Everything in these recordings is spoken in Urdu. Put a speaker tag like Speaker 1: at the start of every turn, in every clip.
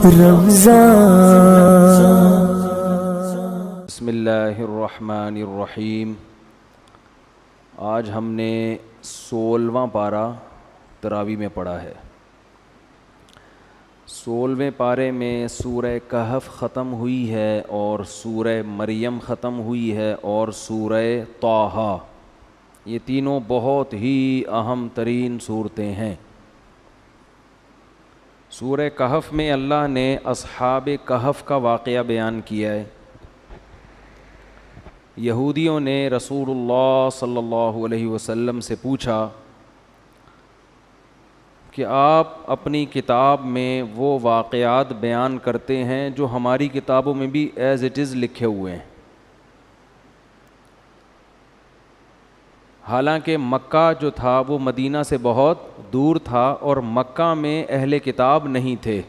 Speaker 1: رمضان۔
Speaker 2: بسم اللہ الرحمن الرحیم۔ آج ہم نے 16واں پارہ تراویح میں پڑھا ہے۔ 16ویں پارے میں سورہ کہف ختم ہوئی ہے اور سورہ مریم ختم ہوئی ہے اور سورہ طٰہٰ۔ یہ تینوں بہت ہی اہم ترین صورتیں ہیں۔ سورہ کہف میں اللہ نے اصحاب کہف کا واقعہ بیان کیا ہے۔ یہودیوں نے رسول اللہ صلی اللہ علیہ وسلم سے پوچھا کہ آپ اپنی کتاب میں وہ واقعات بیان کرتے ہیں جو ہماری کتابوں میں بھی ایز اٹ از لکھے ہوئے ہیں، حالانکہ مکہ جو تھا وہ مدینہ سے بہت دور تھا اور مکہ میں اہل کتاب نہیں تھے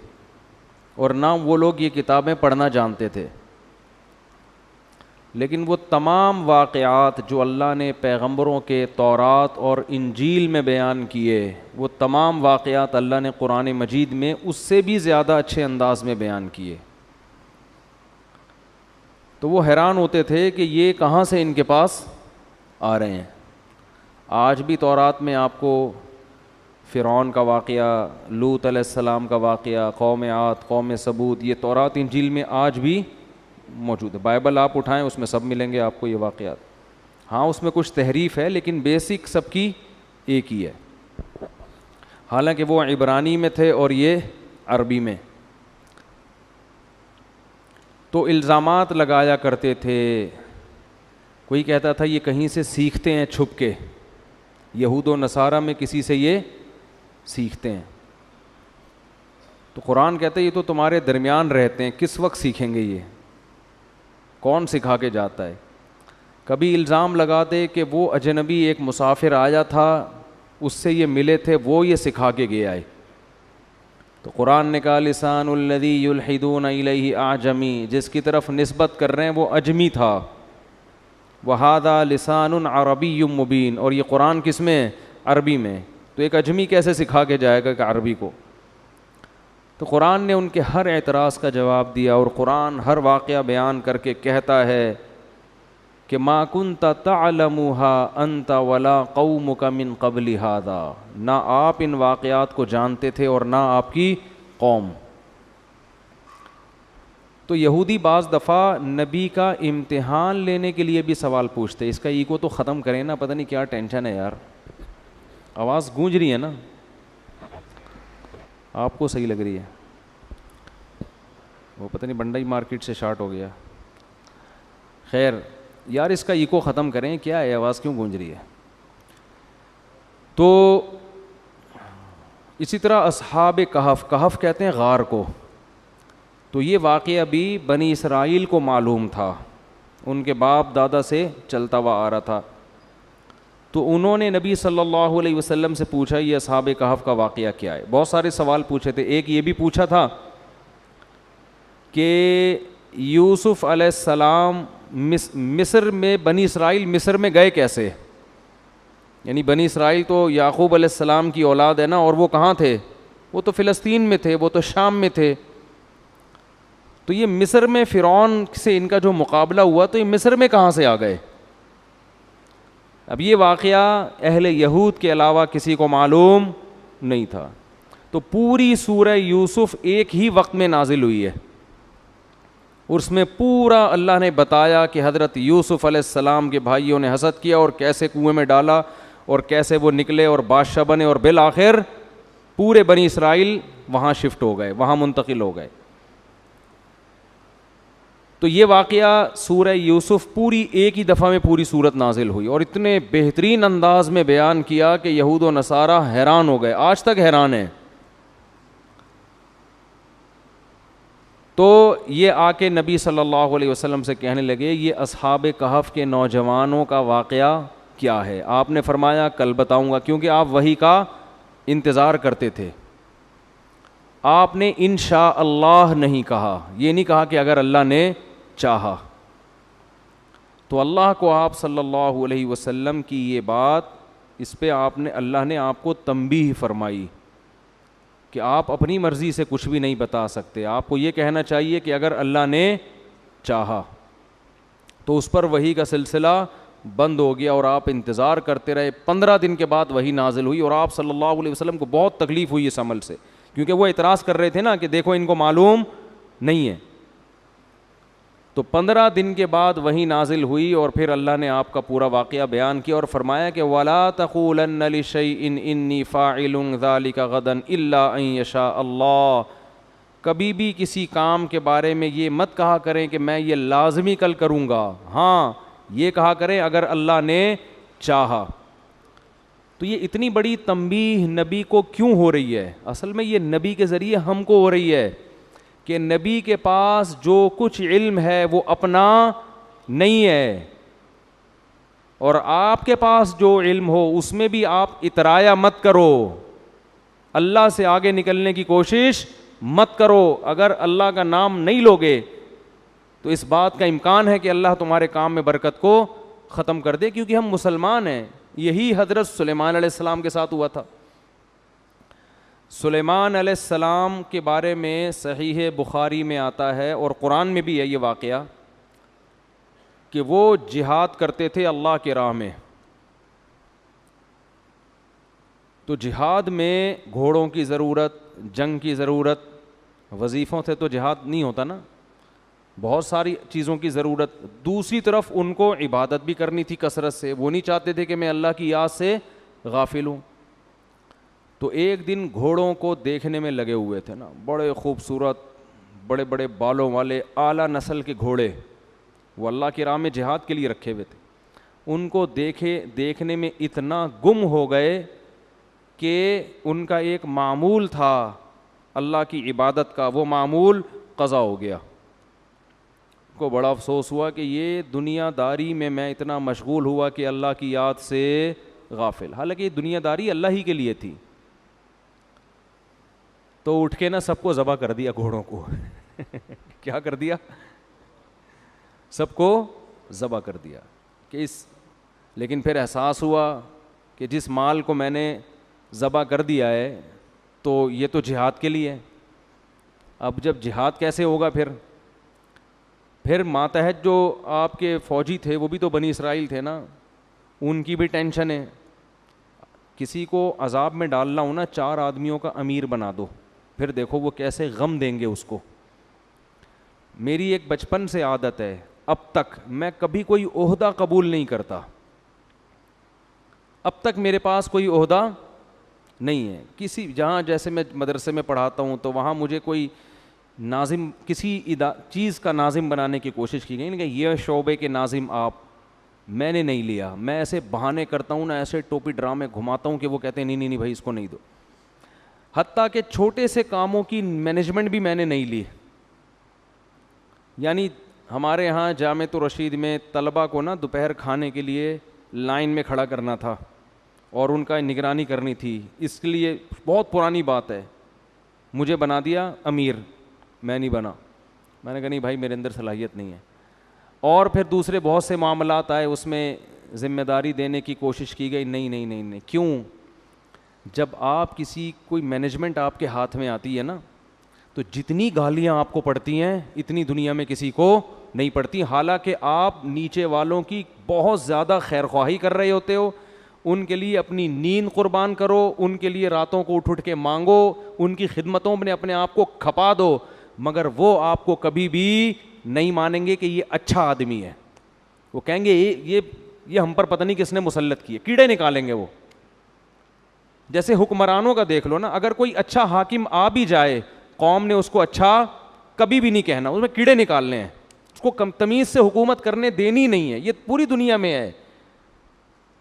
Speaker 2: اور نہ وہ لوگ یہ کتابیں پڑھنا جانتے تھے، لیکن وہ تمام واقعات جو اللہ نے پیغمبروں کے تورات اور انجیل میں بیان کیے، وہ تمام واقعات اللہ نے قرآن مجید میں اس سے بھی زیادہ اچھے انداز میں بیان کیے۔ تو وہ حیران ہوتے تھے کہ یہ کہاں سے ان کے پاس آ رہے ہیں۔ آج بھی تورات میں آپ کو فرعون کا واقعہ، لوط علیہ السلام کا واقعہ، قوم عاد، قوم ثمود، یہ تورات انجیل میں آج بھی موجود ہے۔ بائبل آپ اٹھائیں اس میں سب ملیں گے آپ کو یہ واقعات۔ ہاں اس میں کچھ تحریف ہے لیکن بیسک سب کی ایک ہی ہے، حالانکہ وہ عبرانی میں تھے اور یہ عربی میں۔ تو الزامات لگایا کرتے تھے، کوئی کہتا تھا یہ کہیں سے سیکھتے ہیں چھپ کے، یہود و نصارہ میں کسی سے یہ سیکھتے ہیں۔ تو قرآن کہتا ہے یہ تو تمہارے درمیان رہتے ہیں، کس وقت سیکھیں گے، یہ کون سکھا کے جاتا ہے؟ کبھی الزام لگاتے کہ وہ اجنبی ایک مسافر آیا تھا، اس سے یہ ملے تھے، وہ یہ سکھا کے گیا ہے۔ تو قرآن نے کہا لسان الذی یلحدون الیہ اعجمی، جس کی طرف نسبت کر رہے ہیں وہ اجمی تھا۔ وہذا لسان عربی مبین، اور یہ قرآن کس میں ہے؟ عربی میں۔ تو ایک اجمی کیسے سکھا کے جائے گا کہ عربی کو؟ تو قرآن نے ان کے ہر اعتراض کا جواب دیا، اور قرآن ہر واقعہ بیان کر کے کہتا ہے کہ ما کنت تعلمها انت ولا قومک من قبل هذا، نہ آپ ان واقعات کو جانتے تھے اور نہ آپ کی قوم۔ تو یہودی بعض دفعہ نبی کا امتحان لینے کے لیے بھی سوال پوچھتے۔ اس کا ایگو تو ختم کریں نا، پتہ نہیں کیا ٹینشن ہے یار، آواز گونج رہی ہے نا، آپ کو صحیح لگ رہی ہے، وہ پتہ نہیں بنڈائی مارکیٹ سے شارٹ ہو گیا۔ خیر یار اس کا ایکو ختم کریں، کیا ہے آواز کیوں گونج رہی ہے؟ تو اسی طرح اصحاب کہف، کہف کہتے ہیں غار کو، تو یہ واقعہ بھی بنی اسرائیل کو معلوم تھا، ان کے باپ دادا سے چلتا ہوا آ رہا تھا۔ تو انہوں نے نبی صلی اللہ علیہ وسلم سے پوچھا یہ اصحاب کہف کا واقعہ کیا ہے؟ بہت سارے سوال پوچھے تھے، ایک یہ بھی پوچھا تھا کہ یوسف علیہ السلام مصر میں، بنی اسرائیل مصر میں گئے کیسے؟ یعنی بنی اسرائیل تو یعقوب علیہ السلام کی اولاد ہے نا، اور وہ کہاں تھے؟ وہ تو فلسطین میں تھے، وہ تو شام میں تھے۔ تو یہ مصر میں فرعون سے ان کا جو مقابلہ ہوا تو یہ مصر میں کہاں سے آ گئے؟ اب یہ واقعہ اہل یہود کے علاوہ کسی کو معلوم نہیں تھا۔ تو پوری سورہ یوسف ایک ہی وقت میں نازل ہوئی ہے، اور اس میں پورا اللہ نے بتایا کہ حضرت یوسف علیہ السلام کے بھائیوں نے حسد کیا اور کیسے کنویں میں ڈالا اور کیسے وہ نکلے اور بادشاہ بنے، اور بالآخر پورے بنی اسرائیل وہاں شفٹ ہو گئے، وہاں منتقل ہو گئے۔ تو یہ واقعہ سورہ یوسف پوری ایک ہی دفعہ میں پوری سورت نازل ہوئی، اور اتنے بہترین انداز میں بیان کیا کہ یہود و نصارہ حیران ہو گئے، آج تک حیران ہیں۔ تو یہ آ کے نبی صلی اللہ علیہ وسلم سے کہنے لگے یہ اصحاب کہف کے نوجوانوں کا واقعہ کیا ہے؟ آپ نے فرمایا کل بتاؤں گا، کیونکہ آپ وحی کا انتظار کرتے تھے۔ آپ نے انشاءاللہ نہیں کہا، یہ نہیں کہا کہ اگر اللہ نے چاہا۔ تو اللہ کو آپ صلی اللہ علیہ وسلم کی یہ بات، اس پہ اللہ نے آپ کو تنبیہ فرمائی کہ آپ اپنی مرضی سے کچھ بھی نہیں بتا سکتے. آپ کو یہ کہنا چاہیے کہ اگر اللہ نے چاہا. تو اس پر وحی کا سلسلہ بند ہو گیا اور آپ انتظار کرتے رہے. 15 دن کے بعد وحی نازل ہوئی اور آپ صلی اللہ علیہ وسلم کو بہت تکلیف ہوئی اس عمل سے, کیونکہ وہ اعتراض کر رہے تھے نا کہ دیکھو ان کو معلوم نہیں ہے. تو 15 دن کے بعد وحی نازل ہوئی اور پھر اللہ نے آپ کا پورا واقعہ بیان کیا اور فرمایا کہ وَلَا تَقُولَنَّ لِشَيْءٍ إِنِّي فَاعِلٌ ذَلِكَ غَدًا إِلَّا أَن يَشَاءَ اللَّهُ. کبھی بھی کسی کام کے بارے میں یہ مت کہا کریں کہ میں یہ لازمی کل کروں گا, ہاں یہ کہا کریں اگر اللہ نے چاہا. تو یہ اتنی بڑی تنبیہ نبی کو کیوں ہو رہی ہے؟ اصل میں یہ نبی کے ذریعے ہم کو ہو رہی ہے کہ نبی کے پاس جو کچھ علم ہے وہ اپنا نہیں ہے, اور آپ کے پاس جو علم ہو اس میں بھی آپ اترایا مت کرو, اللہ سے آگے نکلنے کی کوشش مت کرو. اگر اللہ کا نام نہیں لوگے تو اس بات کا امکان ہے کہ اللہ تمہارے کام میں برکت کو ختم کر دے, کیونکہ ہم مسلمان ہیں. یہی حضرت سلیمان علیہ السلام کے ساتھ ہوا تھا. سلیمان علیہ السلام کے بارے میں صحیح بخاری میں آتا ہے اور قرآن میں بھی ہے یہ واقعہ کہ وہ جہاد کرتے تھے اللہ کی راہ میں. تو جہاد میں گھوڑوں کی ضرورت, جنگ کی ضرورت, وظیفوں سے تو جہاد نہیں ہوتا نا, بہت ساری چیزوں کی ضرورت. دوسری طرف ان کو عبادت بھی کرنی تھی کثرت سے, وہ نہیں چاہتے تھے کہ میں اللہ کی یاد سے غافل ہوں. تو ایک دن گھوڑوں کو دیکھنے میں لگے ہوئے تھے نا, بڑے خوبصورت بڑے بڑے بالوں والے اعلیٰ نسل کے گھوڑے, وہ اللہ کی راہ میں جہاد کے لیے رکھے ہوئے تھے. ان کو دیکھنے میں اتنا گم ہو گئے کہ ان کا ایک معمول تھا اللہ کی عبادت کا, وہ معمول قضا ہو گیا. کو بڑا افسوس ہوا کہ یہ دنیا داری میں اتنا مشغول ہوا کہ اللہ کی یاد سے غافل. حالانکہ یہ دنیا داری اللہ ہی کے لیے تھی. تو اٹھ کے نا سب کو ذبح کر دیا, گھوڑوں کو کیا کر دیا, سب کو ذبح کر دیا کہ لیکن پھر احساس ہوا کہ جس مال کو میں نے ذبح کر دیا ہے تو یہ تو جہاد کے لیے ہے. اب جب جہاد کیسے ہوگا پھر ماتحت جو آپ کے فوجی تھے وہ بھی تو بنی اسرائیل تھے نا, ان کی بھی ٹینشن ہے. کسی کو عذاب میں ڈالنا ہو نا, 4 آدمیوں کا امیر بنا دو, پھر دیکھو وہ کیسے غم دیں گے اس کو. میری ایک بچپن سے عادت ہے, اب تک میں کبھی کوئی عہدہ قبول نہیں کرتا. اب تک میرے پاس کوئی عہدہ نہیں ہے کسی, جہاں جیسے میں مدرسے میں پڑھاتا ہوں تو وہاں مجھے کوئی ناظم, کسی چیز کا ناظم بنانے کی کوشش کی گئی کہ یہ شعبے کے ناظم آپ, میں نے نہیں لیا. میں ایسے بہانے کرتا ہوں نا, ایسے ٹوپی ڈرامے گھماتا ہوں کہ وہ کہتے ہیں نہیں بھائی اس کو نہیں دو. حتیٰ کہ چھوٹے سے کاموں کی مینجمنٹ بھی میں نے نہیں لی. یعنی ہمارے ہاں جامعۃ الرشید میں طلبہ کو نا دوپہر کھانے کے لیے لائن میں کھڑا کرنا تھا اور ان کا نگرانی کرنی تھی. اس کے لیے بہت پرانی بات ہے, مجھے بنا دیا امیر, میں نہیں بنا. میں نے کہا نہیں بھائی میرے اندر صلاحیت نہیں ہے. اور پھر دوسرے بہت سے معاملات آئے, اس میں ذمہ داری دینے کی کوشش کی گئی, نہیں. کیوں؟ جب آپ کوئی مینجمنٹ آپ کے ہاتھ میں آتی ہے نا, تو جتنی گالیاں آپ کو پڑتی ہیں اتنی دنیا میں کسی کو نہیں پڑتی. حالانکہ آپ نیچے والوں کی بہت زیادہ خیر خواہی کر رہے ہوتے ہو, ان کے لیے اپنی نیند قربان کرو, ان کے لیے راتوں کو اٹھ کے مانگو, ان کی خدمتوں میں اپنے آپ کو کھپا دو, مگر وہ آپ کو کبھی بھی نہیں مانیں گے کہ یہ اچھا آدمی ہے. وہ کہیں گے یہ ہم پر پتہ نہیں کس نے مسلط کیے, کیڑے نکالیں گے وہ. جیسے حکمرانوں کا دیکھ لو نا, اگر کوئی اچھا حاکم آ بھی جائے, قوم نے اس کو اچھا کبھی بھی نہیں کہنا, اس میں کیڑے نکالنے ہیں, اس کو تمیز سے حکومت کرنے دینی نہیں ہے. یہ پوری دنیا میں ہے.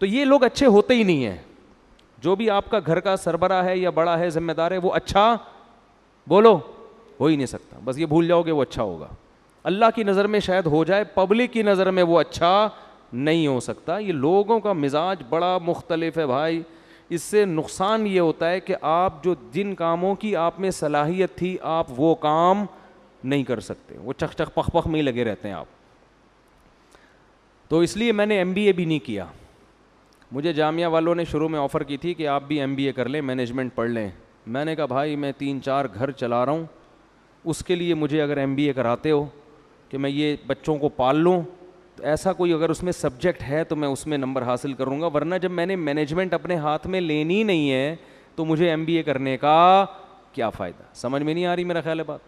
Speaker 2: تو یہ لوگ اچھے ہوتے ہی نہیں ہیں. جو بھی آپ کا گھر کا سربراہ ہے یا بڑا ہے, ذمہ دار ہے, وہ اچھا بولو ہو ہی نہیں سکتا. بس یہ بھول جاؤ کہ وہ اچھا ہوگا. اللہ کی نظر میں شاید ہو جائے, پبلک کی نظر میں وہ اچھا نہیں ہو سکتا. یہ لوگوں کا مزاج بڑا مختلف ہے بھائی. اس سے نقصان یہ ہوتا ہے کہ آپ جو جن کاموں کی آپ میں صلاحیت تھی آپ وہ کام نہیں کر سکتے, وہ چخ پخ میں ہی لگے رہتے ہیں آپ. تو اس لیے میں نے MBA بھی نہیں کیا. مجھے جامعہ والوں نے شروع میں آفر کی تھی کہ آپ بھی MBA کر لیں, مینجمنٹ پڑھ لیں, میں نے کہا بھائی میں 3-4 گھر چلا رہا ہوں, اس کے لیے مجھے اگر MBA کراتے ہو کہ میں یہ بچوں کو پال لوں, تو ایسا کوئی اگر اس میں سبجیکٹ ہے تو میں اس میں نمبر حاصل کروں گا, ورنہ جب میں نے مینجمنٹ اپنے ہاتھ میں لینی نہیں ہے تو مجھے MBA کرنے کا کیا فائدہ. سمجھ میں نہیں آ رہی میرا خیال ہے بات.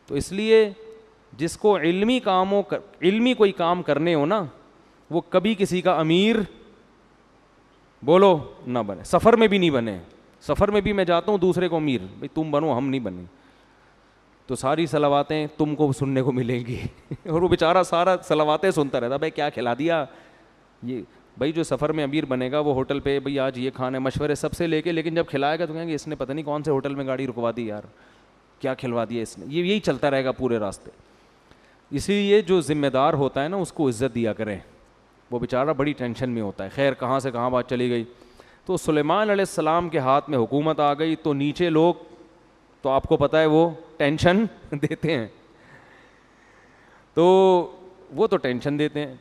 Speaker 2: تو اس لیے جس کو علمی کوئی کام کرنے ہو نا, وہ کبھی کسی کا امیر بولو نہ بنے. سفر میں بھی نہیں بنے. سفر میں بھی میں جاتا ہوں دوسرے کو امیر, بھائی تم بنو ہم نہیں بنے. تو ساری صلواتیں تم کو سننے کو ملیں گی اور وہ بیچارہ سارا صلواتیں سنتا رہتا, بھائی کیا کھلا دیا یہ. بھائی جو سفر میں امیر بنے گا وہ ہوٹل پہ بھائی آج یہ کھانا ہے, مشورے سب سے لے کے, لیکن جب کھلائے گا تو کہیں گے اس نے پتہ نہیں کون سے ہوٹل میں گاڑی رکوا دی یار, کیا کھلوا دیا اس نے. یہی چلتا رہے گا پورے راستے. اسی لیے جو ذمہ دار ہوتا ہے نا اس کو عزت دیا کریں, وہ بیچارہ بڑی ٹینشن میں ہوتا ہے. خیر کہاں سے کہاں بات چلی گئی. تو سلیمان علیہ السلام کے ہاتھ میں حکومت آ گئی تو نیچے لوگ تو آپ کو پتہ ہے وہ ٹینشن دیتے ہیں, تو وہ تو ٹینشن دیتے ہیں.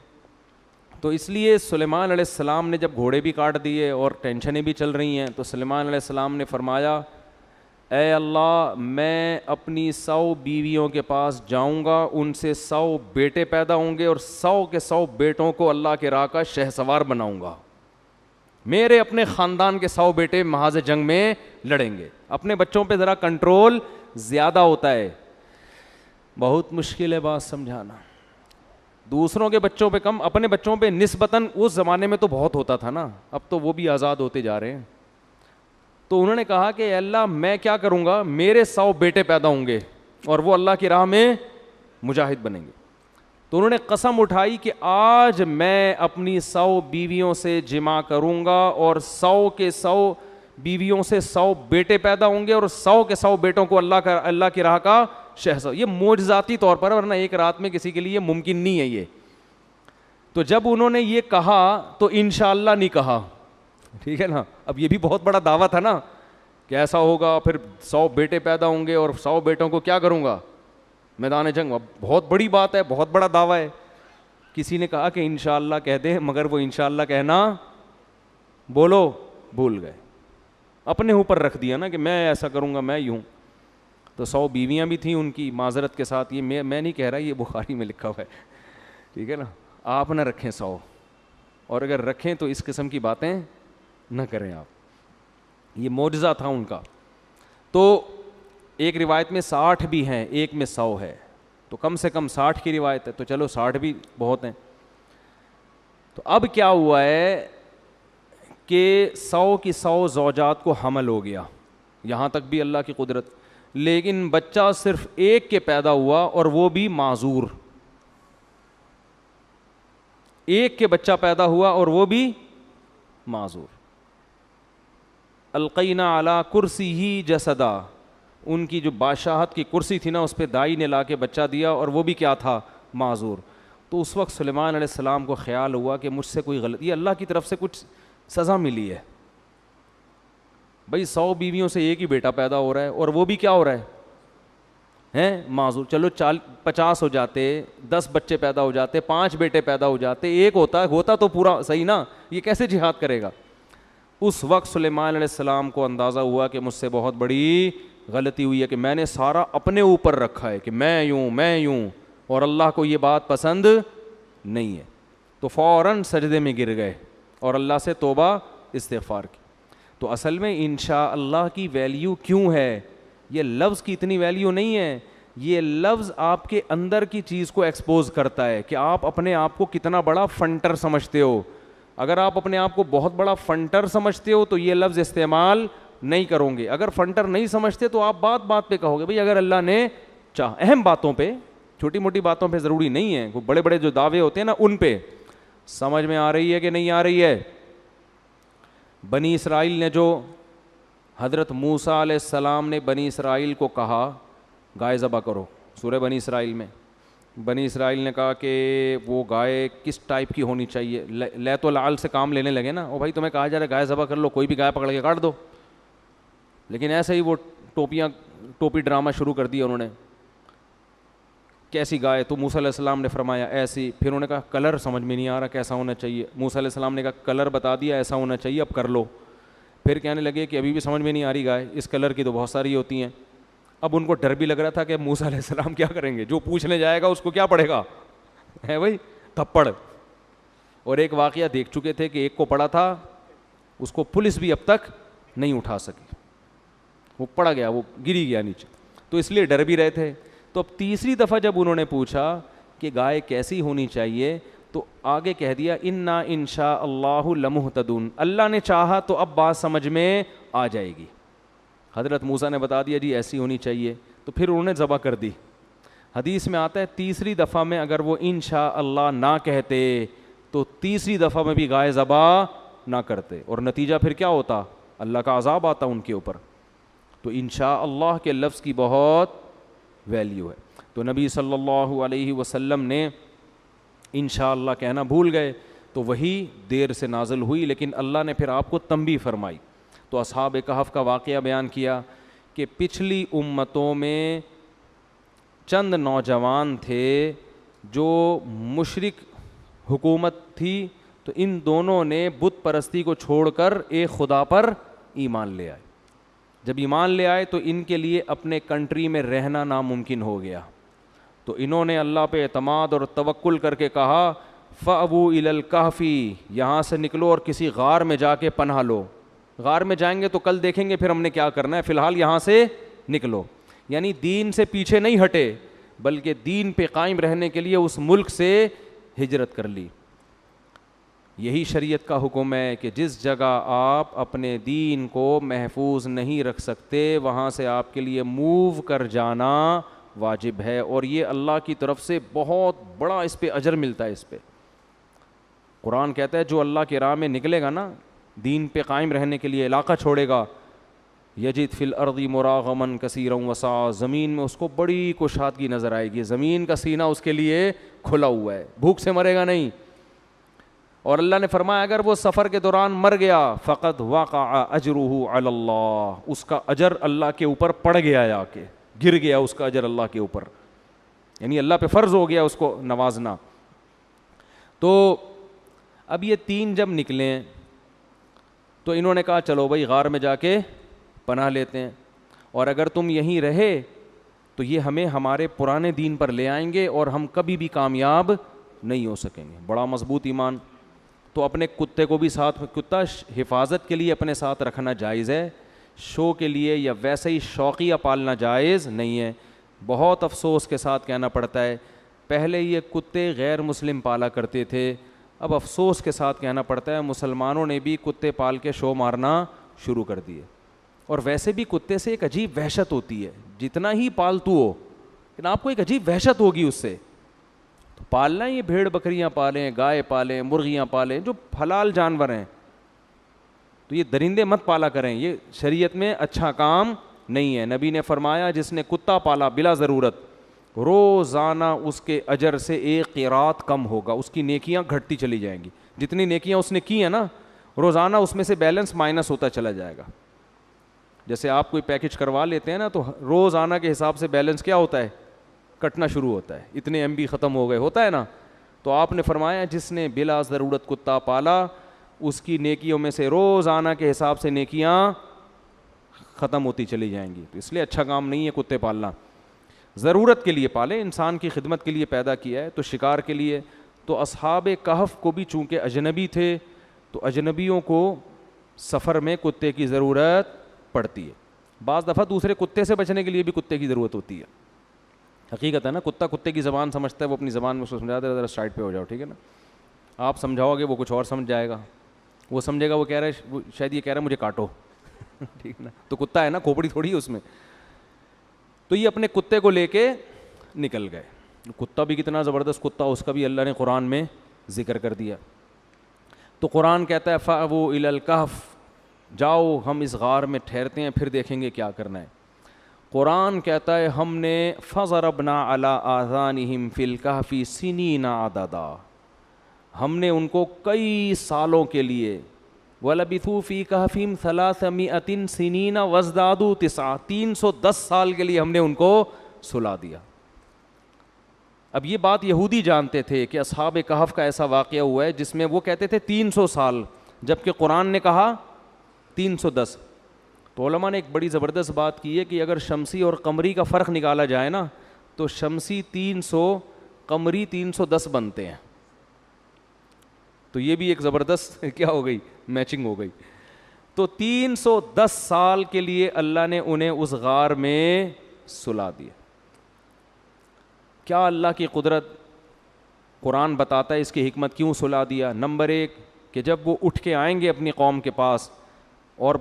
Speaker 2: تو اس لیے سلیمان علیہ السلام نے جب گھوڑے بھی کاٹ دیے اور ٹینشنیں بھی چل رہی ہیں, تو سلیمان علیہ السلام نے فرمایا اے اللہ میں اپنی 100 بیویوں کے پاس جاؤں گا, ان سے 100 بیٹے پیدا ہوں گے اور 100 کے 100 بیٹوں کو اللہ کے راہ کا شہسوار بناؤں گا. میرے اپنے خاندان کے 100 بیٹے محاذ جنگ میں لڑیں گے. اپنے بچوں پہ ذرا کنٹرول زیادہ ہوتا ہے, بہت مشکل ہے بات سمجھانا. دوسروں کے بچوں پہ کم, اپنے بچوں پہ نسبتاً اس زمانے میں تو بہت ہوتا تھا نا, اب تو وہ بھی آزاد ہوتے جا رہے ہیں. تو انہوں نے کہا کہ اللہ میں کیا کروں گا, میرے 100 بیٹے پیدا ہوں گے اور وہ اللہ کی راہ میں مجاہد بنیں گے. تو انہوں نے قسم اٹھائی کہ آج میں اپنی 100 بیویوں سے جمع کروں گا اور 100 کے 100 بیویوں سے 100 بیٹے پیدا ہوں گے اور 100 کے 100 بیٹوں کو اللہ کی راہ کا شہسوار. یہ معجزاتی طور پر, ورنہ ایک رات میں کسی کے لیے ممکن نہیں ہے یہ. تو جب انہوں نے یہ کہا تو انشاءاللہ نہیں کہا, ٹھیک ہے نا. اب یہ بھی بہت بڑا دعویٰ تھا نا کہ ایسا ہوگا, پھر 100 بیٹے پیدا ہوں گے اور 100 بیٹوں کو کیا کروں گا میدان جنگ. اب بہت بڑی بات ہے, بہت بڑا دعویٰ ہے. کسی نے کہا کہ انشاءاللہ کہہ دیں, مگر وہ انشاءاللہ کہنا بولو بھول گئے. اپنے اوپر رکھ دیا نا کہ میں ایسا کروں گا, میں یوں. تو 100 بیویاں بھی تھیں ان کی, معذرت کے ساتھ یہ میں نہیں کہہ رہا, یہ بخاری میں لکھا ہوا ہے, ٹھیک ہے نا. آپ نہ رکھیں 100, اور اگر رکھیں تو اس قسم کی باتیں نہ کریں آپ. یہ معجزہ تھا ان کا. تو ایک روایت میں 60 بھی ہیں, ایک میں 100 ہے, تو کم سے کم 60 کی روایت ہے, تو چلو 60 بھی بہت ہیں. تو اب کیا ہوا ہے کہ 100 کی 100 زوجات کو حمل ہو گیا, یہاں تک بھی اللہ کی قدرت. لیکن بچہ صرف ایک کے پیدا ہوا اور وہ بھی معذور. ایک کے بچہ پیدا ہوا اور وہ بھی معذور. القینا علی کرسی جسدا, ان کی جو بادشاہت کی کرسی تھی نا اس پہ دائی نے لا کے بچہ دیا اور وہ بھی کیا تھا, معذور. تو اس وقت سلیمان علیہ السلام کو خیال ہوا کہ مجھ سے کوئی غلطی, یہ اللہ کی طرف سے کچھ سزا ملی ہے. بھائی 100 بیویوں سے ایک ہی بیٹا پیدا ہو رہا ہے اور وہ بھی کیا ہو رہا ہے معذور. چلو 50 ہو جاتے, 10 بچے پیدا ہو جاتے, 5 بیٹے پیدا ہو جاتے, ایک ہوتا تو پورا صحیح نا, یہ کیسے جہاد کرے گا. اس وقت سلیمان علیہ السلام کو اندازہ ہوا کہ مجھ سے بہت بڑی غلطی ہوئی ہے کہ میں نے سارا اپنے اوپر رکھا ہے کہ میں یوں, اور اللہ کو یہ بات پسند نہیں ہے. تو فوراً سجدے میں گر گئے اور اللہ سے توبہ استغفار کی. تو اصل میں انشاء اللہ کی ویلیو کیوں ہے, یہ لفظ کی اتنی ویلیو نہیں ہے, یہ لفظ آپ کے اندر کی چیز کو ایکسپوز کرتا ہے کہ آپ اپنے آپ کو کتنا بڑا فنٹر سمجھتے ہو. اگر آپ اپنے آپ کو بہت بڑا فنٹر سمجھتے ہو تو یہ لفظ استعمال نہیں کرو گے. اگر فنٹر نہیں سمجھتے تو آپ بات پہ کہو گے بھئی اگر اللہ نے چاہ. اہم باتوں پہ, چھوٹی موٹی باتوں پہ ضروری نہیں ہے, وہ بڑے بڑے جو دعوے ہوتے ہیں نا ان پہ. سمجھ میں آ رہی ہے کہ نہیں آ رہی ہے. بنی اسرائیل نے جو حضرت موسیٰ علیہ السلام نے بنی اسرائیل کو کہا گائے ذبح کرو, سورہ بنی اسرائیل میں بنی اسرائیل نے کہا کہ وہ گائے کس ٹائپ کی ہونی چاہیے. لیت و لعل سے کام لینے لگے نا, او بھائی تمہیں کہا جا رہا ہے گائے ذبح کر لو, کوئی بھی گائے پکڑ کے کاٹ دو. لیکن ایسے ہی وہ ٹوپی ڈرامہ شروع کر دیا انہوں نے. کیسی گائے؟ تو موسیٰ علیہ السلام نے فرمایا ایسی. پھر انہوں نے کہا کلر سمجھ میں نہیں آ رہا کیسا ہونا چاہیے. موسیٰ علیہ السلام نے کہا کلر بتا دیا ایسا ہونا چاہیے, اب کر لو. پھر کہنے لگے کہ ابھی بھی سمجھ میں نہیں آ رہی گائے، اس کلر کی تو بہت ساری ہوتی ہیں. اب ان کو ڈر بھی لگ رہا تھا کہ موسیٰ علیہ السلام کیا کریں گے، جو پوچھنے جائے گا اس کو کیا پڑے گا، ہے بھائی تھپڑ. اور ایک واقعہ دیکھ چکے تھے کہ ایک کو پڑا تھا، اس کو پولیس بھی اب تک نہیں اٹھا سکی، وہ پڑا گیا، وہ گری گیا نیچے، تو اس لیے ڈر بھی رہے تھے. تو اب تیسری دفعہ جب انہوں نے پوچھا کہ گائے کیسی ہونی چاہیے تو آگے کہہ دیا انا انشاء اللہ لمہتدون، اللہ نے چاہا تو اب بات سمجھ میں آ جائے گی. حضرت موسیٰ نے بتا دیا جی ایسی ہونی چاہیے، تو پھر انہوں نے ذبح کر دی. حدیث میں آتا ہے تیسری دفعہ میں اگر وہ انشاء اللہ نہ کہتے تو تیسری دفعہ میں بھی گائے ذبح نہ کرتے، اور نتیجہ پھر کیا ہوتا، اللہ کا عذاب آتا ان کے اوپر. تو انشاء اللہ کے لفظ کی بہت ویلیو ہے. تو نبی صلی اللہ علیہ وسلم نے انشاء اللہ کہنا بھول گئے تو وہی دیر سے نازل ہوئی، لیکن اللہ نے پھر آپ کو تنبیہ فرمائی. تو اصحاب کہف کا واقعہ بیان کیا کہ پچھلی امتوں میں چند نوجوان تھے جو مشرک حکومت تھی، تو ان دونوں نے بت پرستی کو چھوڑ کر ایک خدا پر ایمان لے آئے. جب ایمان لے آئے تو ان کے لیے اپنے کنٹری میں رہنا ناممکن ہو گیا. تو انہوں نے اللہ پہ اعتماد اور توکل کر کے کہا فَأْوُوا إِلَى الْكَهْفِ، یہاں سے نکلو اور کسی غار میں جا کے پناہ لو. غار میں جائیں گے تو کل دیکھیں گے پھر ہم نے کیا کرنا ہے، فی الحال یہاں سے نکلو. یعنی دین سے پیچھے نہیں ہٹے بلکہ دین پہ قائم رہنے کے لیے اس ملک سے ہجرت کر لی. یہی شریعت کا حکم ہے کہ جس جگہ آپ اپنے دین کو محفوظ نہیں رکھ سکتے وہاں سے آپ کے لیے موو کر جانا واجب ہے، اور یہ اللہ کی طرف سے بہت بڑا اس پہ اجر ملتا ہے. اس پہ قرآن کہتا ہے جو اللہ کی راہ میں نکلے گا نا، دین پہ قائم رہنے کے لیے علاقہ چھوڑے گا، یجد فی الارض مراغما کثیرا وسعا، زمین میں اس کو بڑی کشادگی نظر آئے گی، زمین کا سینہ اس کے لیے کھلا ہوا ہے، بھوک سے مرے گا نہیں. اور اللہ نے فرمایا اگر وہ سفر کے دوران مر گیا فقد وقع اجرہ علی اللہ، اس کا اجر اللہ کے اوپر پڑ گیا، آ کے گر گیا اس کا اجر اللہ کے اوپر، یعنی اللہ پہ فرض ہو گیا اس کو نوازنا. تو اب یہ تین جب نکلے تو انہوں نے کہا چلو بھائی غار میں جا کے پناہ لیتے ہیں، اور اگر تم یہیں رہے تو یہ ہمیں ہمارے پرانے دین پر لے آئیں گے اور ہم کبھی بھی کامیاب نہیں ہو سکیں گے. بڑا مضبوط ایمان. تو اپنے کتے کو بھی ساتھ، کتا حفاظت کے لیے اپنے ساتھ رکھنا جائز ہے، شو کے لیے یا ویسے ہی شوقیہ پالنا جائز نہیں ہے. بہت افسوس کے ساتھ کہنا پڑتا ہے پہلے یہ کتے غیر مسلم پالا کرتے تھے، اب افسوس کے ساتھ کہنا پڑتا ہے مسلمانوں نے بھی کتے پال کے شو مارنا شروع کر دیے. اور ویسے بھی کتے سے ایک عجیب وحشت ہوتی ہے، جتنا ہی پالتو ہو لیکن آپ کو ایک عجیب وحشت ہوگی اس سے. تو پالنا یہ بھیڑ بکریاں پالیں، گائے پالیں، مرغیاں پالیں جو حلال جانور ہیں، تو یہ درندے مت پالا کریں، یہ شریعت میں اچھا کام نہیں ہے. نبی نے فرمایا جس نے کتا پالا بلا ضرورت روزانہ اس کے اجر سے ایک قیرات کم ہوگا، اس کی نیکیاں گھٹتی چلی جائیں گی. جتنی نیکیاں اس نے کی ہیں نا روزانہ اس میں سے بیلنس مائنس ہوتا چلا جائے گا. جیسے آپ کوئی پیکج کروا لیتے ہیں نا تو روزانہ کے حساب سے بیلنس کیا ہوتا ہے، کٹنا شروع ہوتا ہے، اتنے ایم بی ختم ہو گئے، ہوتا ہے نا. تو آپ نے فرمایا جس نے بلا ضرورت کتا پالا اس کی نیکیوں میں سے روزانہ کے حساب سے نیکیاں ختم ہوتی چلی جائیں گی. تو اس لیے اچھا کام نہیں ہے کتے پالنا. ضرورت کے لیے پالے، انسان کی خدمت کے لیے پیدا کیا ہے، تو شکار کے لیے. تو اصحاب کہف کو بھی چونکہ اجنبی تھے تو اجنبیوں کو سفر میں کتے کی ضرورت پڑتی ہے. بعض دفعہ دوسرے کتے سے بچنے کے لیے بھی کتے کی ضرورت ہوتی ہے. حقیقت ہے نا، کتا کتے کی زبان سمجھتا ہے، وہ اپنی زبان میں اس کو سمجھاتا ہے ذرا سائڈ پہ ہو جاؤ، ٹھیک ہے نا. آپ سمجھاؤ گے وہ کچھ اور سمجھ جائے گا، وہ سمجھے گا وہ کہہ رہا ہے، شاید یہ کہہ رہا ہے مجھے کاٹو ٹھیک ہے نا. تو کتا ہے نا، کھوپڑی تھوڑی ہے اس میں. تو یہ اپنے کتے کو لے کے نکل گئے. کتا بھی کتنا زبردست کتا، اس کا بھی اللہ نے قرآن میں ذکر کر دیا. تو قرآن کہتا ہے فَأْوُوا إِلَى الْكَهْفِ، جاؤ ہم اس غار میں ٹھہرتے ہیں پھر دیکھیں گے کیا کرنا ہے. قرآن کہتا ہے ہم نے فَضَرَبْنَا عَلَىٰ آذَانِهِمْ فِي الْكَهْفِ سِنِينَ عَدَدًا، ہم نے ان کو کئی سالوں کے لیے وَلَبِثُوا فِي كَهْفِهِمْ 300 سِنِينَ وَازْدَادُوا 9، 310 سال کے لیے ہم نے ان کو سلا دیا. اب یہ بات یہودی جانتے تھے کہ اصحاب کہف کا ایسا واقعہ ہوا ہے جس میں وہ کہتے تھے 300 سال، جبکہ قرآن نے کہا 310. تو علماء نے ایک بڑی زبردست بات کی ہے کہ اگر شمسی اور قمری کا فرق نکالا جائے نا تو شمسی 300 قمری 310 بنتے ہیں. تو یہ بھی ایک زبردست کیا ہو گئی, میچنگ ہو گئی. تو 310 سال کے لیے اللہ نے انہیں اس غار میں سلا دیا. کیا اللہ کی قدرت, قرآن بتاتا ہے اس کی حکمت کیوں سلا دیا. نمبر 1 کہ جب وہ اٹھ کے آئیں گے اپنی قوم کے پاس اور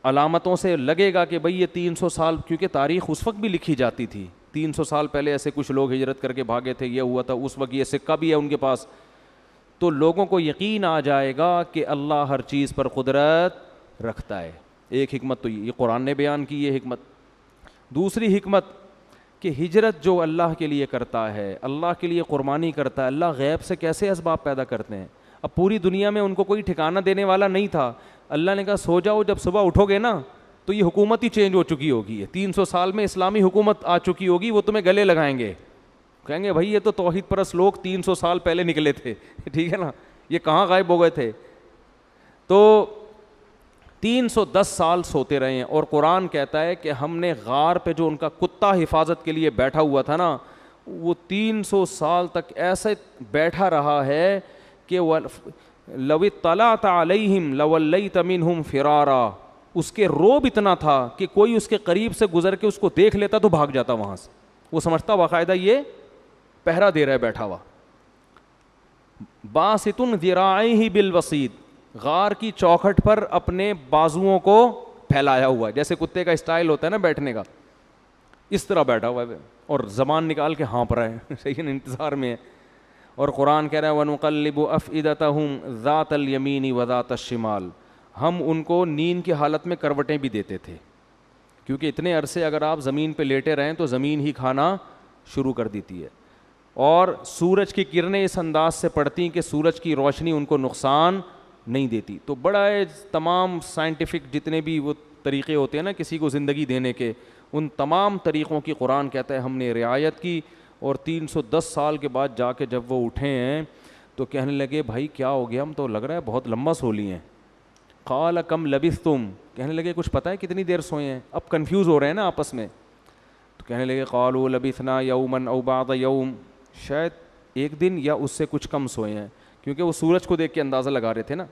Speaker 2: علامتوں سے لگے گا کہ بھئی یہ 300 سال, کیونکہ تاریخ اس وقت بھی لکھی جاتی تھی, 300 سال پہلے ایسے کچھ لوگ ہجرت کر کے بھاگے تھے, یہ ہوا تھا اس وقت, یہ سکہ بھی ہے ان کے پاس, تو لوگوں کو یقین آ جائے گا کہ اللہ ہر چیز پر قدرت رکھتا ہے. ایک حکمت تو یہ قرآن نے بیان کی یہ حکمت. دوسری حکمت کہ ہجرت جو اللہ کے لیے کرتا ہے, اللہ کے لیے قربانی کرتا ہے, اللہ غیب سے کیسے اسباب پیدا کرتے ہیں. اب پوری دنیا میں ان کو کوئی ٹھکانہ دینے والا نہیں تھا, اللہ نے کہا سو جاؤ, جب صبح اٹھو گے نا تو یہ حکومت ہی چینج ہو چکی ہوگی, 300 سال میں اسلامی حکومت آ چکی ہوگی, وہ تمہیں گلے لگائیں گے, کہیں گے بھائی یہ تو توحید پرست لوگ 300 سال پہلے نکلے تھے, ٹھیک ہے نا, یہ کہاں غائب ہو گئے تھے. تو 310 سال سوتے رہے ہیں, اور قرآن کہتا ہے کہ ہم نے غار پہ جو ان کا کتا حفاظت کے لیے بیٹھا ہوا تھا نا, وہ 300 سال تک ایسے بیٹھا رہا ہے کہ لو اطلعت علیہم لولیت منہم فرارا, اس کے روب اتنا تھا کہ کوئی اس کے قریب سے گزر کے اس کو دیکھ لیتا تو بھاگ جاتا وہاں سے, وہ سمجھتا باقاعدہ یہ پہرا دے رہا ہے بیٹھا ہوا. باسط ذراعیہ بالوسید, غار کی چوکھٹ پر اپنے بازوؤں کو پھیلایا ہوا ہے, جیسے کتے کا اسٹائل ہوتا ہے نا بیٹھنے کا, اس طرح بیٹھا ہوا ہے, اور زبان نکال کے ہانپ رہا ہے, صحیح انتظار میں ہے. اور قرآن کہہ رہا ہے وَنُقَلِّبُ أَفْئِدَتَهُمْ ذَاتَ الْيَمِينِ وَذَاتَ الشِّمَالِ, ہم ان کو نیند کی حالت میں کروٹیں بھی دیتے تھے, کیونکہ اتنے عرصے اگر آپ زمین پہ لیٹے رہیں تو زمین ہی کھانا شروع کر دیتی ہے, اور سورج کی کرنیں اس انداز سے پڑتی کہ سورج کی روشنی ان کو نقصان نہیں دیتی. تو بڑا تمام سائنٹیفک جتنے بھی وہ طریقے ہوتے ہیں نا کسی کو زندگی دینے کے, ان تمام طریقوں کی قرآن کہتا ہے ہم نے رعایت کی. اور 310 سال کے بعد جا کے جب وہ اٹھے ہیں تو کہنے لگے بھائی کیا ہو گیا, ہم تو لگ رہا ہے بہت لمبا سو لیے ہیں. قال کم لبثتم, کہنے لگے کچھ پتہ ہے کتنی دیر سوئے ہیں, اب کنفیوز ہو رہے ہیں نا آپس میں. تو کہنے لگے قالوا لبثنا یوما او بعض یوم, شاید ایک دن یا اس سے کچھ کم سوئے ہیں, کیونکہ وہ سورج کو دیکھ کے اندازہ لگا رہے تھے نا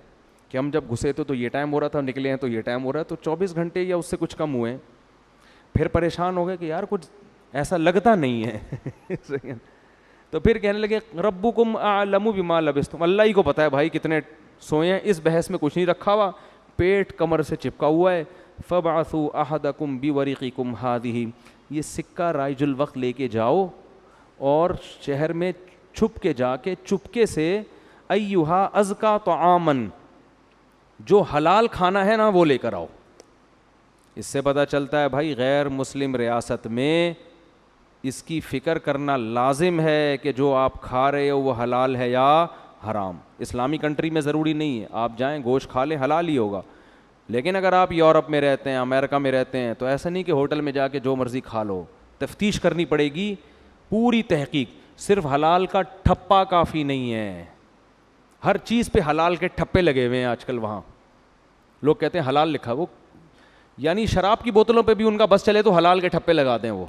Speaker 2: کہ ہم جب گھسے تھے تو یہ ٹائم ہو رہا تھا, نکلے ہیں تو یہ ٹائم ہو رہا ہے, تو 24 گھنٹے یا اس سے کچھ کم ہوئے ہیں. پھر پریشان ہو گئے کہ یار کچھ ایسا لگتا نہیں ہے. تو پھر کہنے لگے ربکم اعلم بما لبثتم, اللہ ہی کو پتہ ہے بھائی کتنے سوئے ہیں, اس بحث میں کچھ نہیں رکھا ہوا, پیٹ کمر سے چپکا ہوا ہے. فبعثوا احدکم بورقکم ہذہ, یہ سکہ رائج الوقت لے کے جاؤ اور شہر میں چھپ کے جا کے چپکے سے ایھا ازکا طعامن, جو حلال کھانا ہے نا وہ لے کر آؤ. اس سے پتہ چلتا ہے بھائی غیر مسلم ریاست میں اس کی فکر کرنا لازم ہے کہ جو آپ کھا رہے ہو وہ حلال ہے یا حرام. اسلامی کنٹری میں ضروری نہیں ہے آپ جائیں گوشت کھا لیں, حلال ہی ہوگا. لیکن اگر آپ یورپ میں رہتے ہیں, امریکہ میں رہتے ہیں, تو ایسا نہیں کہ ہوٹل میں جا کے جو مرضی کھا لو, تفتیش کرنی پڑے گی, پوری تحقیق. صرف حلال کا ٹھپا کافی نہیں ہے, ہر چیز پہ حلال کے ٹھپے لگے ہوئے ہیں آج کل. وہاں لوگ کہتے ہیں حلال لکھا, وہ یعنی شراب کی بوتلوں پہ بھی ان کا بس چلے تو حلال کے ٹھپے لگا دیں وہ.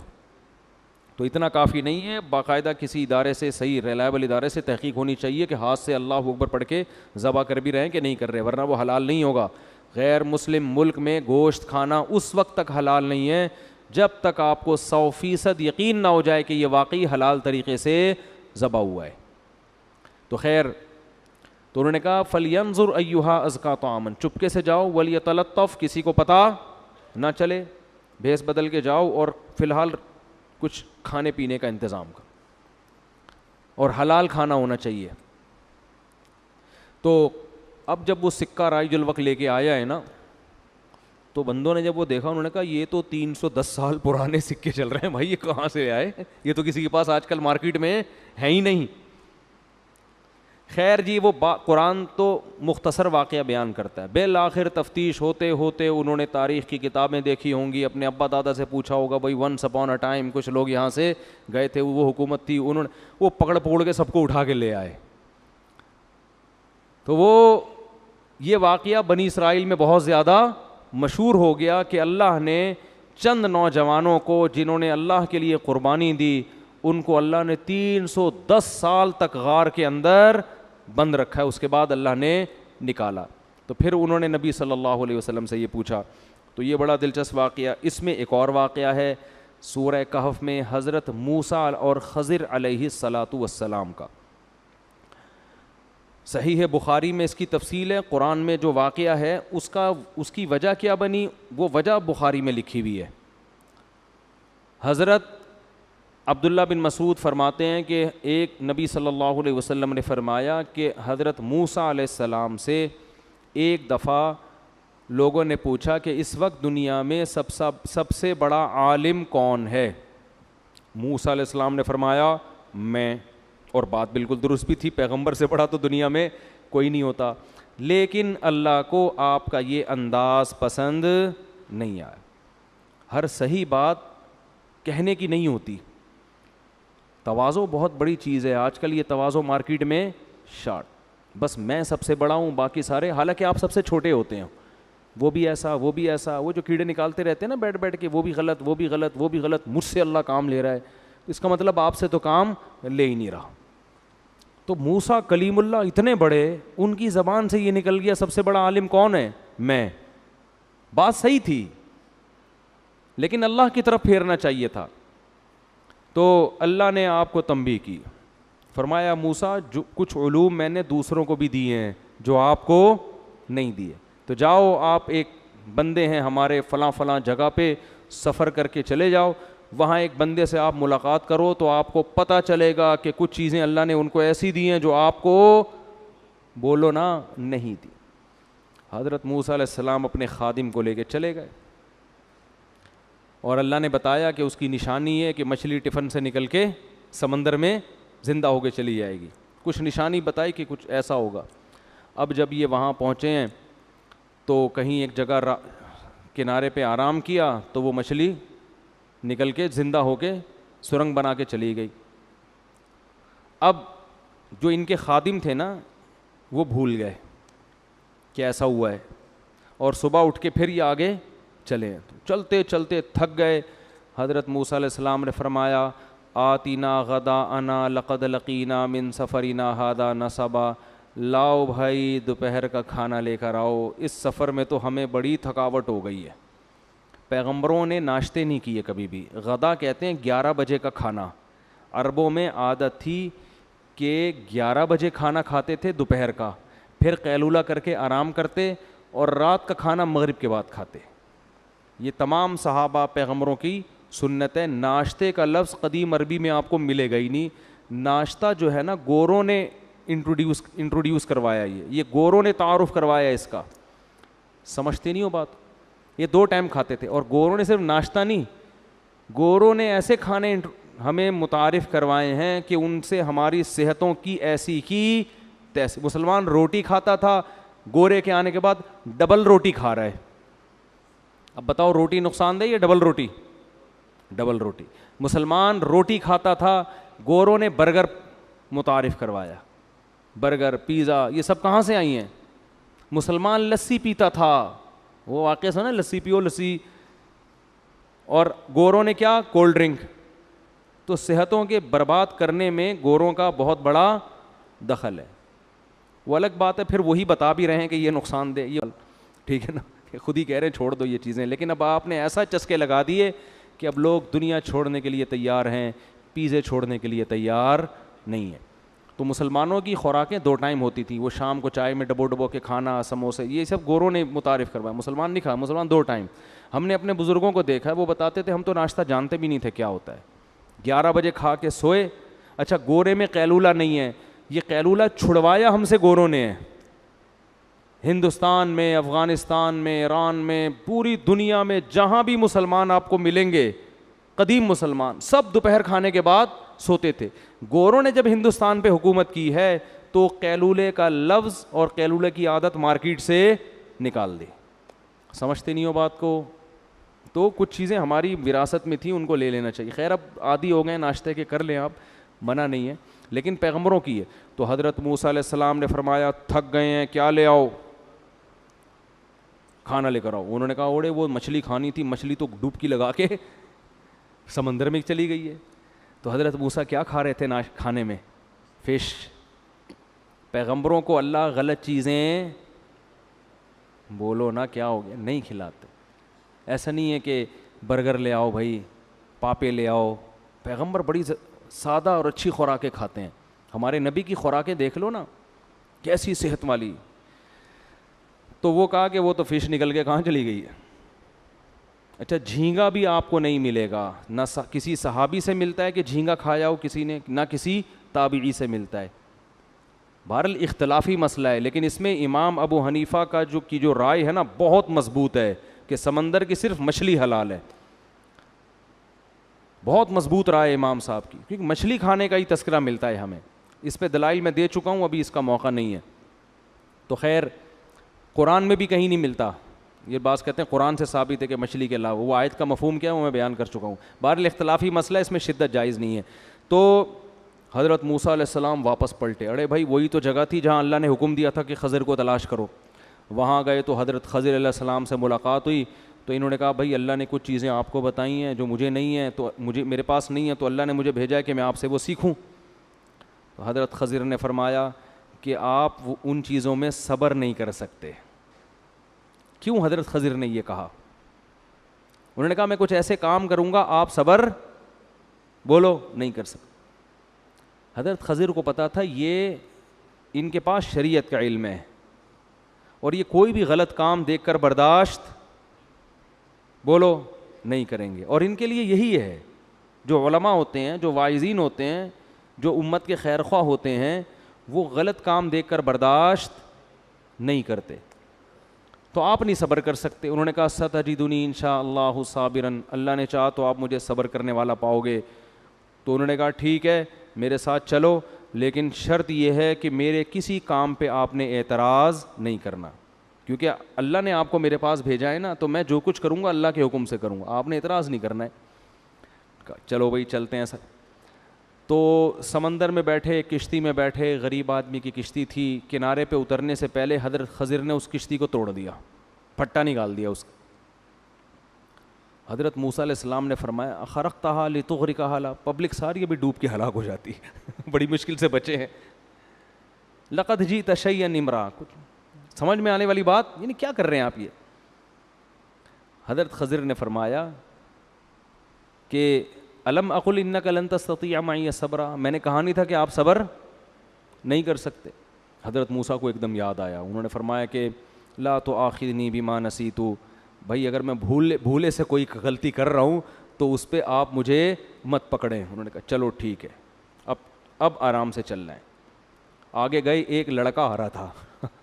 Speaker 2: تو اتنا کافی نہیں ہے, باقاعدہ کسی ادارے سے, صحیح ریلائبل ادارے سے تحقیق ہونی چاہیے کہ ہاتھ سے اللہ اکبر پڑھ کے ذبح کر بھی رہے ہیں کہ نہیں کر رہے, ورنہ وہ حلال نہیں ہوگا. غیر مسلم ملک میں گوشت کھانا اس وقت تک حلال نہیں ہے جب تک آپ کو 100% یقین نہ ہو جائے کہ یہ واقعی حلال طریقے سے ذبح ہوا ہے. تو خیر, تو انہوں نے کہا فَلْيَنْظُرْ أَيُّهَا أَزْكَىٰ طَعَامًا, چپکے سے جاؤ, وَلْيَتَلَطَّفْ, کسی کو پتہ نہ چلے, بھیس بدل کے جاؤ اور فی الحال کچھ کھانے پینے کا انتظام کر, اور حلال کھانا ہونا چاہیے. تو اب جب وہ سکہ رائج الوقت لے کے آیا ہے نا, تو بندوں نے جب وہ دیکھا انہوں نے کہا یہ تو 310 سال پرانے سکے چل رہے ہیں بھائی, یہ کہاں سے آئے, یہ تو کسی کے پاس آج کل مارکیٹ میں ہے ہی نہیں. خیر جی, وہ قرآن تو مختصر واقعہ بیان کرتا ہے. بالآخر تفتیش ہوتے ہوتے انہوں نے تاریخ کی کتابیں دیکھی ہوں گی, اپنے ابا دادا سے پوچھا ہوگا بھائی ونس اپون اے ٹائم کچھ لوگ یہاں سے گئے تھے, وہ حکومت تھی, انہوں نے وہ پکڑ پکڑ کے سب کو اٹھا کے لے آئے. تو وہ یہ واقعہ بنی اسرائیل میں بہت زیادہ مشہور ہو گیا کہ اللہ نے چند نوجوانوں کو جنہوں نے اللہ کے لیے قربانی دی ان کو اللہ نے 310 سال تک غار کے اندر بند رکھا ہے, اس کے بعد اللہ نے نکالا. تو پھر انہوں نے نبی صلی اللہ علیہ وسلم سے یہ پوچھا. تو یہ بڑا دلچسپ واقعہ. اس میں ایک اور واقعہ ہے سورہ کہف میں حضرت موسیٰ اور خضر علیہ الصلاۃ والسلام کا. صحیح بخاری میں اس کی تفصیل ہے. قرآن میں جو واقعہ ہے اس کی وجہ کیا بنی, وہ وجہ بخاری میں لکھی ہوئی ہے. حضرت عبداللہ بن مسعود فرماتے ہیں کہ ایک نبی صلی اللہ علیہ وسلم نے فرمایا کہ حضرت موسیٰ علیہ السلام سے ایک دفعہ لوگوں نے پوچھا کہ اس وقت دنیا میں سب سے بڑا عالم کون ہے. موسیٰ علیہ السلام نے فرمایا میں, اور بات بالکل درست بھی تھی, پیغمبر سے بڑا تو دنیا میں کوئی نہیں ہوتا, لیکن اللہ کو آپ کا یہ انداز پسند نہیں آیا. ہر صحیح بات کہنے کی نہیں ہوتی. تواضع بہت بڑی چیز ہے. آج کل یہ تواضع مارکیٹ میں شارٹ, بس میں سب سے بڑا ہوں باقی سارے, حالانکہ آپ سب سے چھوٹے ہوتے ہیں. وہ بھی ایسا, وہ بھی ایسا, وہ جو کیڑے نکالتے رہتے ہیں نا بیٹھ بیٹھ کے, وہ بھی غلط, وہ بھی غلط, وہ بھی غلط, مجھ سے اللہ کام لے رہا ہے, اس کا مطلب آپ سے تو کام لے ہی نہیں رہا. تو موسیٰ کلیم اللہ اتنے بڑے, ان کی زبان سے یہ نکل گیا سب سے بڑا عالم کون ہے, میں. بات صحیح تھی لیکن اللہ کی طرف پھیرنا چاہیے تھا. تو اللہ نے آپ کو تنبیہ کی, فرمایا موسیٰ جو کچھ علوم میں نے دوسروں کو بھی دیے ہیں جو آپ کو نہیں دیے, تو جاؤ آپ ایک بندے ہیں ہمارے فلاں فلاں جگہ پہ, سفر کر کے چلے جاؤ, وہاں ایک بندے سے آپ ملاقات کرو تو آپ کو پتہ چلے گا کہ کچھ چیزیں اللہ نے ان کو ایسی دی ہیں جو آپ کو بولو نا نہیں دی. حضرت موسیٰ علیہ السلام اپنے خادم کو لے کے چلے گئے اور اللہ نے بتایا کہ اس کی نشانی ہے کہ مچھلی ٹفن سے نکل کے سمندر میں زندہ ہو کے چلی جائے گی. کچھ نشانی بتائی کہ کچھ ایسا ہوگا. اب جب یہ وہاں پہنچے ہیں تو کہیں ایک جگہ کنارے پہ آرام کیا تو وہ مچھلی نکل کے زندہ ہو کے سرنگ بنا کے چلی گئی. اب جو ان کے خادم تھے نا وہ بھول گئے کہ ایسا ہوا ہے, اور صبح اٹھ کے پھر یہ آگے چلے. چلتے چلتے تھک گئے. حضرت موسیٰ علیہ السلام نے فرمایا آتینا غداءنا لقد لقینا من سفرنا ھذا نصبا, لاؤ بھائی دوپہر کا کھانا لے کر آؤ, اس سفر میں تو ہمیں بڑی تھکاوٹ ہو گئی ہے. پیغمبروں نے ناشتے نہیں کیے کبھی بھی. غدا کہتے ہیں 11 بجے کا کھانا. عربوں میں عادت تھی کہ 11 بجے کھانا کھاتے تھے دوپہر کا, پھر قیلولہ کر کے آرام کرتے اور رات کا کھانا مغرب کے بعد کھاتے. یہ تمام صحابہ پیغمبروں کی سنت ہے. ناشتے کا لفظ قدیم عربی میں آپ کو ملے گا ہی نہیں. ناشتہ جو ہے نا گوروں نے انٹروڈیوس کروایا, یہ گوروں نے تعارف کروایا اس کا. سمجھتے نہیں ہو بات. یہ 2 ٹائم کھاتے تھے, اور گوروں نے صرف ناشتہ نہیں, گوروں نے ایسے کھانے ہمیں متعارف کروائے ہیں کہ ان سے ہماری صحتوں کی ایسی کی تیسی. مسلمان روٹی کھاتا تھا, گورے کے آنے کے بعد ڈبل روٹی کھا رہا ہے. اب بتاؤ روٹی نقصان دہ یا ڈبل روٹی؟ ڈبل روٹی. مسلمان روٹی کھاتا تھا, گوروں نے برگر متعارف کروایا. برگر, پیزا, یہ سب کہاں سے آئی ہیں؟ مسلمان لسی پیتا تھا, وہ واقعہ سنا, لسی پیو لسی, اور گوروں نے کیا, کولڈ ڈرنک. تو صحتوں کے برباد کرنے میں گوروں کا بہت بڑا دخل ہے. وہ الگ بات ہے, پھر وہی بتا بھی رہے ہیں کہ یہ نقصان دہ, یہ ٹھیک ہے نا, خود ہی کہہ رہے ہیں چھوڑ دو یہ چیزیں. لیکن اب آپ نے ایسا چسکے لگا دیے کہ اب لوگ دنیا چھوڑنے کے لیے تیار ہیں, پیزے چھوڑنے کے لیے تیار نہیں ہیں. تو مسلمانوں کی خوراکیں 2 ٹائم ہوتی تھیں. وہ شام کو چائے میں ڈبو ڈبو کے کھانا, سموسے, یہ سب گوروں نے متعارف کروایا. مسلمان نہیں کھا, مسلمان 2 ٹائم. ہم نے اپنے بزرگوں کو دیکھا ہے, وہ بتاتے تھے ہم تو ناشتہ جانتے بھی نہیں تھے کیا ہوتا ہے. 11 بجے کھا کے سوئے. اچھا گورے میں قیلولہ نہیں ہے, یہ قیلولہ چھڑوایا ہم سے گوروں نے ہے. ہندوستان میں, افغانستان میں, ایران میں, پوری دنیا میں جہاں بھی مسلمان آپ کو ملیں گے, قدیم مسلمان سب دوپہر کھانے کے بعد سوتے تھے. گوروں نے جب ہندوستان پہ حکومت کی ہے تو قیلولے کا لفظ اور قیلولے کی عادت مارکیٹ سے نکال دی. سمجھتے نہیں ہو بات کو. تو کچھ چیزیں ہماری وراثت میں تھیں, ان کو لے لینا چاہیے. خیر اب عادی ہو گئے ناشتے کے, کر لیں آپ, منع نہیں ہے, لیکن پیغمبروں کی ہے. تو حضرت موسیٰ علیہ السلام نے فرمایا تھک گئے ہیں, کیا لے آؤ؟ کھانا لے کر آؤ. انہوں نے کہا اوڑے وہ مچھلی کھانی تھی, مچھلی تو ڈبکی لگا کے سمندر میں چلی گئی ہے. تو حضرت موسیٰ کیا کھا رہے تھے کھانے میں؟ فش. پیغمبروں کو اللہ غلط چیزیں بولو نا کیا ہو گیا نہیں کھلاتے. ایسا نہیں ہے کہ برگر لے آؤ بھائی, پاپے لے آؤ. پیغمبر بڑی سادہ اور اچھی خوراکیں کھاتے ہیں. ہمارے نبی کی خوراکیں دیکھ لو نا کیسی صحت والی. تو وہ کہا کہ وہ تو فش نکل کے کہاں چلی گئی ہے. اچھا جھینگا بھی آپ کو نہیں ملے گا, نہ کسی صحابی سے ملتا ہے کہ جھینگا کھایا ہو کسی نے, نہ کسی تابعی سے ملتا ہے. بہرحال اختلافی مسئلہ ہے, لیکن اس میں امام ابو حنیفہ کا جو رائے ہے نا بہت مضبوط ہے کہ سمندر کی صرف مچھلی حلال ہے. بہت مضبوط رائے امام صاحب کی, کیونکہ مچھلی کھانے کا ہی تذکرہ ملتا ہے ہمیں. اس پہ دلائل میں دے چکا ہوں, ابھی اس کا موقع نہیں ہے. تو خیر قرآن میں بھی کہیں نہیں ملتا. یہ بات کہتے ہیں قرآن سے ثابت ہے کہ مچھلی کے علاوہ, وہ آیت کا مفہوم کیا ہے وہ میں بیان کر چکا ہوں. بہرحال اختلافی مسئلہ ہے, اس میں شدت جائز نہیں ہے. تو حضرت موسیٰ علیہ السلام واپس پلٹے. ارے بھائی وہی تو جگہ تھی جہاں اللہ نے حکم دیا تھا کہ خضر کو تلاش کرو. وہاں گئے تو حضرت خضر علیہ السلام سے ملاقات ہوئی. تو انہوں نے کہا بھائی اللہ نے کچھ چیزیں آپ کو بتائی ہیں جو مجھے نہیں ہیں, تو میرے پاس نہیں ہے, تو اللہ نے مجھے بھیجا ہے کہ میں آپ سے وہ سیکھوں. تو حضرت خضر نے فرمایا کہ آپ ان چیزوں میں صبر نہیں کر سکتے. کیوں حضرت خضر نے یہ کہا؟ انہوں نے کہا میں کچھ ایسے کام کروں گا آپ صبر بولو نہیں کر سکتے. حضرت خضر کو پتا تھا یہ ان کے پاس شریعت کا علم ہے, اور یہ کوئی بھی غلط کام دیکھ کر برداشت بولو نہیں کریں گے. اور ان کے لیے یہی ہے, جو علماء ہوتے ہیں, جو واعظین ہوتے ہیں, جو امت کے خیر خواہ ہوتے ہیں, وہ غلط کام دیکھ کر برداشت نہیں کرتے. تو آپ نہیں صبر کر سکتے. انہوں نے کہا ستجدنی انشاء اللہ صابرا, اللہ نے چاہا تو آپ مجھے صبر کرنے والا پاؤ گے. تو انہوں نے کہا ٹھیک ہے میرے ساتھ چلو, لیکن شرط یہ ہے کہ میرے کسی کام پہ آپ نے اعتراض نہیں کرنا, کیونکہ اللہ نے آپ کو میرے پاس بھیجا ہے نا, تو میں جو کچھ کروں گا اللہ کے حکم سے کروں گا, آپ نے اعتراض نہیں کرنا ہے. چلو بھائی چلتے ہیں سر. تو سمندر میں بیٹھے, کشتی میں بیٹھے, غریب آدمی کی کشتی تھی. کنارے پہ اترنے سے پہلے حضرت خضر نے اس کشتی کو توڑ دیا, پھٹا نکال دیا اس کا. حضرت موسیٰ علیہ السلام نے فرمایا اخرقتھا لتغرقھا, پبلک ساری ابھی ڈوب کے ہلاک ہو جاتی, بڑی مشکل سے بچے ہیں. لقد جئت شیئا امرا, کچھ سمجھ میں آنے والی بات, یعنی کیا کر رہے ہیں آپ یہ؟ حضرت خضر نے فرمایا کہ الم اقل انک لن تستطیع معی صبرا, میں نے کہا نہیں تھا کہ آپ صبر نہیں کر سکتے. حضرت موسیٰ کو ایک دم یاد آیا. انہوں نے فرمایا کہ لا تؤاخذنی بما نسیت, بھائی اگر میں بھولے سے کوئی غلطی کر رہا ہوں تو اس پہ آپ مجھے مت پکڑیں. انہوں نے کہا چلو ٹھیک ہے, اب آرام سے چلنا ہے. آگے گئے, ایک لڑکا آ رہا تھا,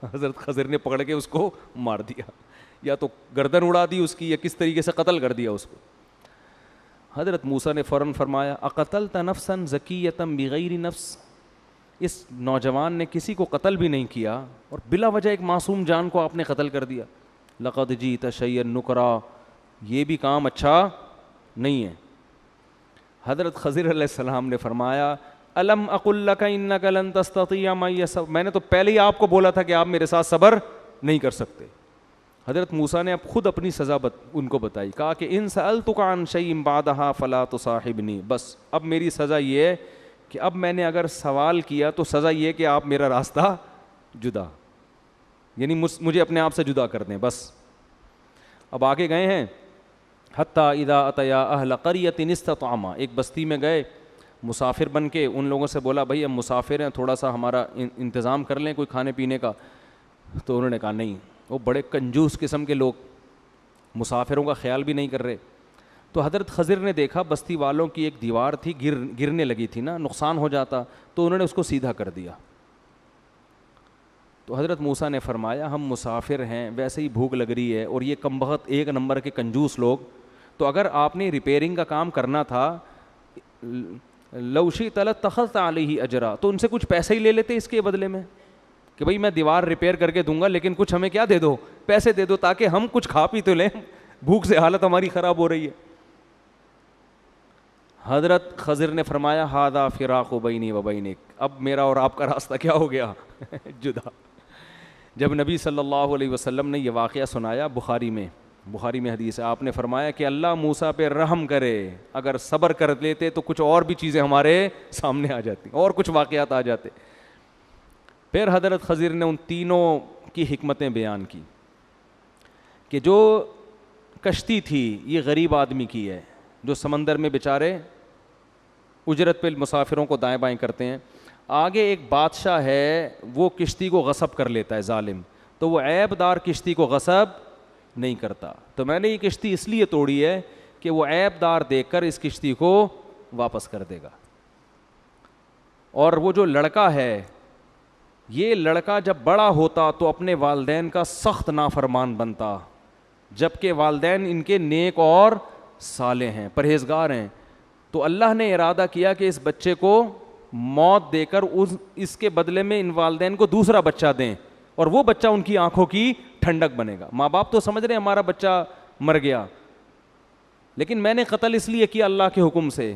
Speaker 2: حضرت خضر نے پکڑ کے اس کو مار دیا, یا تو گردن اڑا دی اس کی, یا کس طریقے سے قتل کر دیا اس کو. حضرت موسیٰ نے فوراً فرمایا اقتلت نفسا زکیۃ بغیر نفس, اس نوجوان نے کسی کو قتل بھی نہیں کیا اور بلا وجہ ایک معصوم جان کو آپ نے قتل کر دیا. لقد جئت شیئا نکرا, یہ بھی کام اچھا نہیں ہے. حضرت خضر علیہ السلام نے فرمایا الم اقل لک انک لن تستطیع معی صبرا, میں نے تو پہلے ہی آپ کو بولا تھا کہ آپ میرے ساتھ صبر نہیں کر سکتے. حضرت موسیٰ نے اب خود اپنی سزا ان کو بتائی, کہا کہ ان سألتک عن شیء بعدها فلا تصاحبنی, بس اب میری سزا یہ ہے کہ اب میں نے اگر سوال کیا تو سزا یہ کہ آپ میرا راستہ جدا, یعنی مجھے اپنے آپ سے جدا کر دیں بس. اب آگے گئے ہیں, حتی اذا اتیا اہل قریۃ استطعما, ایک بستی میں گئے مسافر بن کے. ان لوگوں سے بولا بھائی ہم مسافر ہیں, تھوڑا سا ہمارا انتظام کر لیں کوئی کھانے پینے کا. تو انہوں نے کہا نہیں, وہ بڑے کنجوس قسم کے لوگ, مسافروں کا خیال بھی نہیں کر رہے. تو حضرت خضر نے دیکھا بستی والوں کی ایک دیوار تھی, گرنے لگی تھی نا, نقصان ہو جاتا, تو انہوں نے اس کو سیدھا کر دیا. تو حضرت موسیٰ نے فرمایا ہم مسافر ہیں, ویسے ہی بھوک لگ رہی ہے, اور یہ کمبخت ایک نمبر کے کنجوس لوگ, تو اگر آپ نے ریپیئرنگ کا کام کرنا تھا لو شئت لاتخذت علیہ اجرا, تو ان سے کچھ پیسے ہی لے لیتے اس کے بدلے میں, کہ بھائی میں دیوار ریپیئر کر کے دوں گا لیکن کچھ ہمیں کیا دے دو, پیسے دے دو, تاکہ ہم کچھ کھا پی تو لیں, بھوک سے حالت ہماری خراب ہو رہی ہے. حضرت خضر نے فرمایا ھذا فراق بینی و بینک, اب میرا اور آپ کا راستہ کیا ہو گیا, جدا. جب نبی صلی اللہ علیہ وسلم نے یہ واقعہ سنایا، بخاری میں حدیث ہے، آپ نے فرمایا کہ اللہ موسیٰ پہ رحم کرے، اگر صبر کر لیتے تو کچھ اور بھی چیزیں ہمارے سامنے آ جاتی اور کچھ واقعات آ جاتے۔ پھر حضرت خضر نے ان تینوں کی حکمتیں بیان کی کہ جو کشتی تھی یہ غریب آدمی کی ہے، جو سمندر میں بیچارے اجرت پہ مسافروں کو دائیں بائیں کرتے ہیں۔ آگے ایک بادشاہ ہے، وہ کشتی کو غصب کر لیتا ہے ظالم، تو وہ عیب دار کشتی کو غصب نہیں کرتا، تو میں نے یہ کشتی اس لیے توڑی ہے کہ وہ عیب دار دیکھ کر اس کشتی کو واپس کر دے گا۔ اور وہ جو لڑکا ہے، یہ لڑکا جب بڑا ہوتا تو اپنے والدین کا سخت نافرمان بنتا، جبکہ والدین ان کے نیک اور صالح ہیں، پرہیزگار ہیں، تو اللہ نے ارادہ کیا کہ اس بچے کو موت دے کر اس کے بدلے میں ان والدین کو دوسرا بچہ دیں، اور وہ بچہ ان کی آنکھوں کی ٹھنڈک بنے گا۔ ماں باپ تو سمجھ رہے ہیں ہمارا بچہ مر گیا، لیکن میں نے قتل اس لیے کیا اللہ کے حکم سے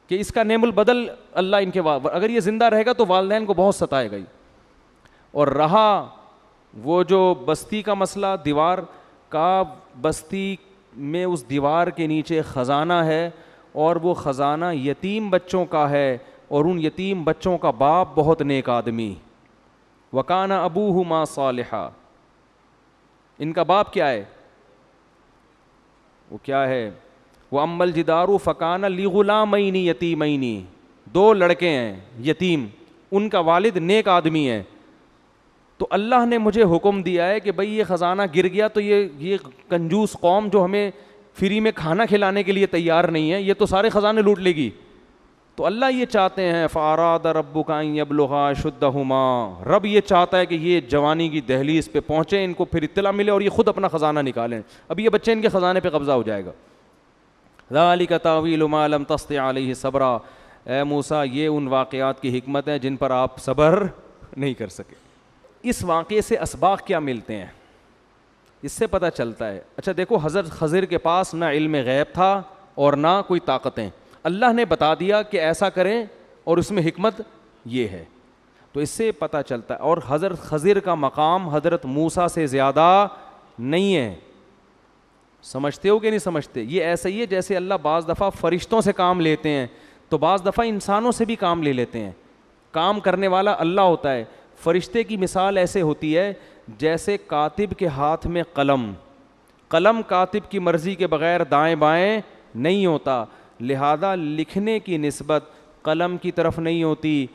Speaker 2: کہ اس کا نعم البدل اللہ ان کے اگر یہ زندہ رہے گا تو والدین کو بہت ستائے گا۔ اور رہا وہ جو بستی کا مسئلہ، دیوار کا، بستی میں اس دیوار کے نیچے خزانہ ہے، اور وہ خزانہ یتیم بچوں کا ہے، اور ان یتیم بچوں کا باپ بہت نیک آدمی، وَكَانَ أَبُوهُمَا صَالِحًا۔ ان کا باپ کیا ہے؟ وہ کیا ہے؟ وَأَمَّا الْجِدَارُ فَكَانَ لِغُلَامَيْنِ يَتِيمَيْنِ، دو لڑکے ہیں یتیم، ان کا والد نیک آدمی ہے، تو اللہ نے مجھے حکم دیا ہے کہ بھئی یہ خزانہ گر گیا تو یہ کنجوس قوم جو ہمیں فری میں کھانا کھلانے کے لیے تیار نہیں ہے، یہ تو سارے خزانے لوٹ لے گی، تو اللہ یہ چاہتے ہیں فَأَرَادَ رَبُّكَ أَن يَبْلُغَا أَشُدَّهُمَا، رب یہ چاہتا ہے کہ یہ جوانی کی دہلیز پہ پہنچے، ان کو پھر اطلاع ملے اور یہ خود اپنا خزانہ نکالیں، اب یہ بچے ان کے خزانے پہ قبضہ ہو جائے گا۔ ذَلِكَ تَأْوِيلُ مَا لَمْ تَسْطِع عَلَيْهِ صَبْرًا، اے موسیٰ یہ ان واقعات کی حکمت ہے جن پر آپ صبر نہیں کر سکے۔ اس واقعے سے اسباق کیا ملتے ہیں؟ اس سے پتہ چلتا ہے، اچھا دیکھو حضرت خضر کے پاس نہ علم غیب تھا اور نہ کوئی طاقتیں، اللہ نے بتا دیا کہ ایسا کریں اور اس میں حکمت یہ ہے، تو اس سے پتہ چلتا ہے۔ اور حضرت خضر کا مقام حضرت موسیٰ سے زیادہ نہیں ہے، سمجھتے ہو کہ نہیں سمجھتے؟ یہ ایسا ہی ہے جیسے اللہ بعض دفعہ فرشتوں سے کام لیتے ہیں تو بعض دفعہ انسانوں سے بھی کام لے لیتے ہیں، کام کرنے والا اللہ ہوتا ہے۔ فرشتے کی مثال ایسے ہوتی ہے جیسے کاتب کے ہاتھ میں قلم کاتب کی مرضی کے بغیر دائیں بائیں نہیں ہوتا، لہذا لکھنے کی نسبت قلم کی طرف نہیں ہوتی،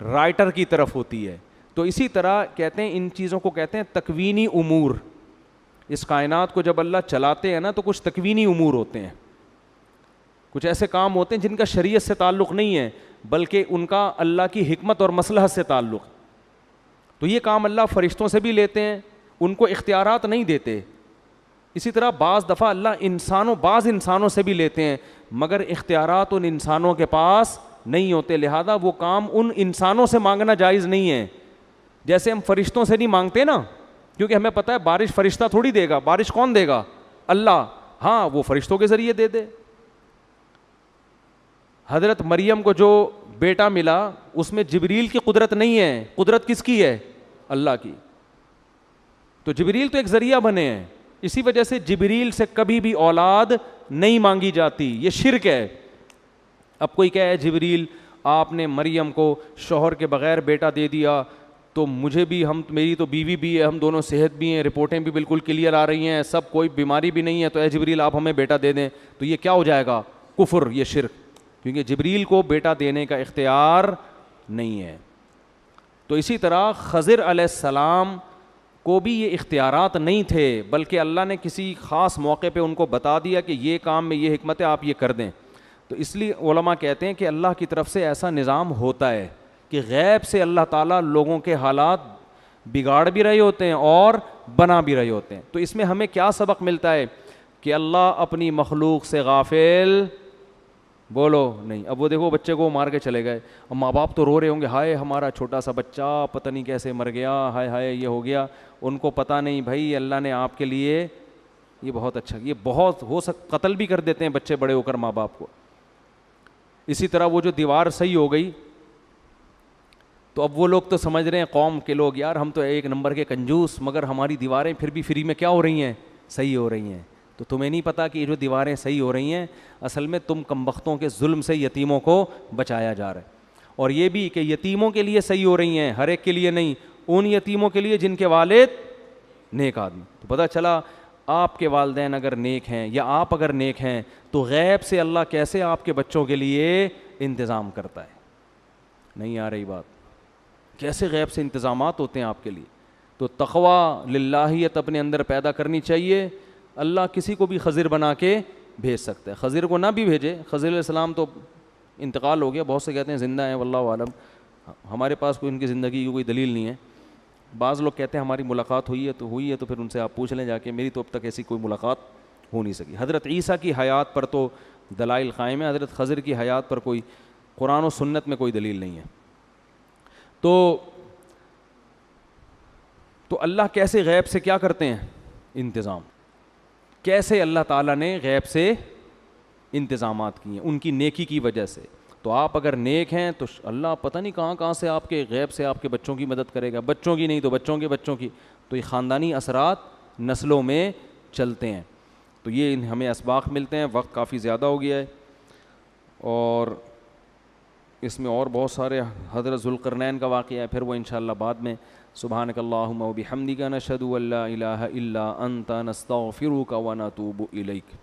Speaker 2: رائٹر کی طرف ہوتی ہے۔ تو اسی طرح کہتے ہیں ان چیزوں کو کہتے ہیں تکوینی امور۔ اس کائنات کو جب اللہ چلاتے ہیں نا تو کچھ تکوینی امور ہوتے ہیں، کچھ ایسے کام ہوتے ہیں جن کا شریعت سے تعلق نہیں ہے بلکہ ان کا اللہ کی حکمت اور مصلحت سے تعلق، تو یہ کام اللہ فرشتوں سے بھی لیتے ہیں، ان کو اختیارات نہیں دیتے۔ اسی طرح بعض دفعہ اللہ بعض انسانوں سے بھی لیتے ہیں مگر اختیارات ان انسانوں کے پاس نہیں ہوتے، لہذا وہ کام ان انسانوں سے مانگنا جائز نہیں ہے۔ جیسے ہم فرشتوں سے نہیں مانگتے نا، کیونکہ ہمیں پتہ ہے بارش فرشتہ تھوڑی دے گا، بارش کون دے گا؟ اللہ، ہاں وہ فرشتوں کے ذریعے دے دے۔ حضرت مریم کو جو بیٹا ملا اس میں جبریل کی قدرت نہیں ہے، قدرت کس کی ہے؟ اللہ کی، تو جبریل تو ایک ذریعہ بنے ہیں، اسی وجہ سے جبریل سے کبھی بھی اولاد نہیں مانگی جاتی، یہ شرک ہے۔ اب کوئی کہے جبریل آپ نے مریم کو شوہر کے بغیر بیٹا دے دیا تو مجھے بھی، میری تو بیوی بھی ہے، ہم دونوں صحت بھی ہیں، رپورٹیں بھی بالکل کلیئر آ رہی ہیں، سب کوئی بیماری بھی نہیں ہے، تو اے جبریل آپ ہمیں بیٹا دے دیں، تو یہ کیا ہو جائے گا؟ کفر، یہ شرک، کیونکہ جبریل کو بیٹا دینے کا اختیار نہیں ہے۔ تو اسی طرح خضر علیہ السلام کو بھی یہ اختیارات نہیں تھے بلکہ اللہ نے کسی خاص موقع پہ ان کو بتا دیا کہ یہ کام میں یہ حکمت ہے، آپ یہ کر دیں۔ تو اس لیے علماء کہتے ہیں کہ اللہ کی طرف سے ایسا نظام ہوتا ہے کہ غیب سے اللہ تعالیٰ لوگوں کے حالات بگاڑ بھی رہے ہوتے ہیں اور بنا بھی رہے ہوتے ہیں۔ تو اس میں ہمیں کیا سبق ملتا ہے کہ اللہ اپنی مخلوق سے غافل بولو نہیں۔ اب وہ دیکھو بچے کو مار کے چلے گئے، اب ماں باپ تو رو رہے ہوں گے، ہائے ہمارا چھوٹا سا بچہ پتہ نہیں کیسے مر گیا، ہائے ہائے یہ ہو گیا۔ ان کو پتہ نہیں بھائی اللہ نے آپ کے لیے یہ بہت اچھا، یہ بہت قتل بھی کر دیتے ہیں بچے بڑے ہو کر ماں باپ کو۔ اسی طرح وہ جو دیوار صحیح ہو گئی تو اب وہ لوگ تو سمجھ رہے ہیں قوم کے لوگ یار ہم تو ایک نمبر کے کنجوس، مگر ہماری دیواریں پھر بھی فری میں کیا ہو رہی ہیں؟ صحیح ہو رہی ہیں. تو تمہیں نہیں پتا کہ یہ جو دیواریں صحیح ہو رہی ہیں اصل میں تم کمبختوں کے ظلم سے یتیموں کو بچایا جا رہا ہے. اور یہ بھی کہ یتیموں کے لیے صحیح ہو رہی ہیں، ہر ایک کے لیے نہیں، ان یتیموں کے لیے جن کے والد نیک آدمی. تو پتہ چلا آپ کے والدین اگر نیک ہیں یا آپ اگر نیک ہیں تو غیب سے اللہ کیسے آپ کے بچوں کے لیے انتظام کرتا ہے. نہیں آ رہی بات؟ کیسے غیب سے انتظامات ہوتے ہیں آپ کے لیے. تو تقوی للہیت اپنے اندر پیدا کرنی چاہیے. اللہ کسی کو بھی خضر بنا کے بھیج سکتا ہے. خضر کو نہ بھی بھیجے، خضر علیہ السلام تو انتقال ہو گیا، بہت سے کہتے ہیں زندہ ہیں، واللہ عالم. ہمارے پاس کوئی ان کی زندگی کی کوئی دلیل نہیں ہے. بعض لوگ کہتے ہیں ہماری ملاقات ہوئی ہے تو پھر ان سے آپ پوچھ لیں جا کے. میری تو اب تک ایسی کوئی ملاقات ہو نہیں سکی. حضرت عیسیٰ کی حیات پر تو دلائل قائم ہے، حضرت خضر کی حیات پر کوئی قرآن و سنت میں کوئی دلیل نہیں ہے. تو اللہ کیسے غیب سے کیا کرتے ہیں؟ انتظام. کیسے اللہ تعالیٰ نے غیب سے انتظامات کیے ہیں؟ ان کی نیکی کی وجہ سے. تو آپ اگر نیک ہیں تو اللہ پتہ نہیں کہاں کہاں سے آپ کے غیب سے آپ کے بچوں کی مدد کرے گا، بچوں کی نہیں تو بچوں کے بچوں کی. تو یہ خاندانی اثرات نسلوں میں چلتے ہیں. تو یہ ہمیں اسباق ملتے ہیں. وقت کافی زیادہ ہو گیا ہے اور اس میں اور بہت سارے حضرت ذوالقرنین کا واقعہ ہے، پھر وہ انشاءاللہ بعد میں. سبحانک اللہم و بحمدک نشہد ان لا الہ الا انت نستغفرک و نتوب الیک.